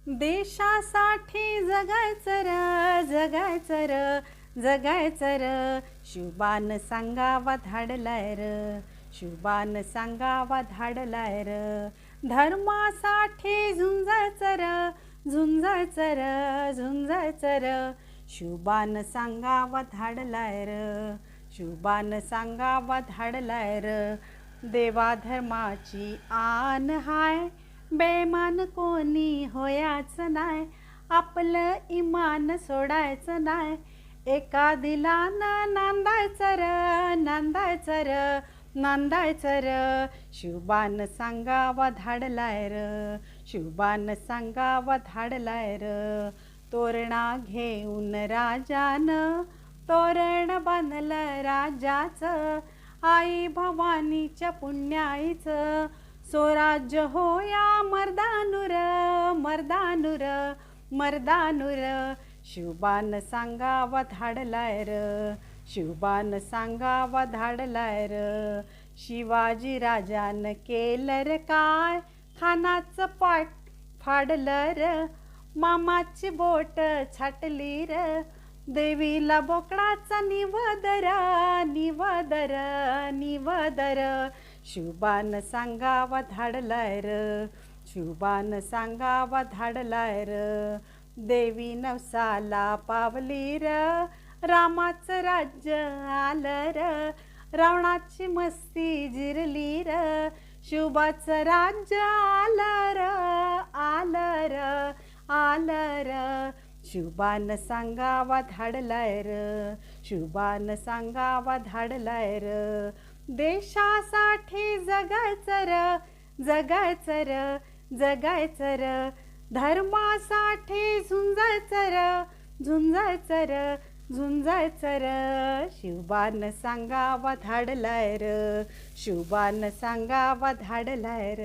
देशासाठी जगायचं र, जगायचं र, जगायचं र. शिवबान सांगावा धाडलाय र, शिवबान सांगावा धाडलाय र. धर्मासाठी झुंजायचं र, झुंजायचं र, झुंजायचं र. शिवबान सांगावा धाडलाय र, शिवबान सांगावा धाडलाय र. देवा धर्माची आन हाय, बेमान कोणी होयाचं नाय. आपलं इमान सोडायचं नाय. एका दिलानं नांदायचं र, नांदायचं र, नांदायचं र. शिवबान सांगावा धाडलाय र, शिवबान सांगावा धाडलाय र. तोरणा घेऊन राजानं तोरण बांधलं राजाचं. आई भवानीच्या पुण्याईचं स्वराज्य होया मर्दानूर, मर्दानूर, मर्दानूर. शिवबान सांगावा धाडलाय र, शिवबान सांगावा धाडलाय र. शिवाजी राजानं केलं र काय, खानाचं पाट फाडलं र. मामाची बोट छाटली र, देवीला बोकडाचा निवदर, निवदर, निवदर. शिवबान सांगावा धाडलाय र, शिवबान सांगावा धाडलाय र. देवी नवसाला पावली र, रामाचं राज्य आलं र. रावणाची मस्ती जिरली र, शिवबाचं राज्य आलं र, आलं र, आलं र. शिवबान सांगावा धाडलाय र, शिवबान सांगावा धाडलाय र. देशासाठी जगायचं र, जगायचं र, जगायचं र. धर्मासाठी झुंजायचं र, झुंजायचं र, झुंजायचं र. शिवबान सांगावा धाडलाय र, शिवबान सांगावा धाडलाय र.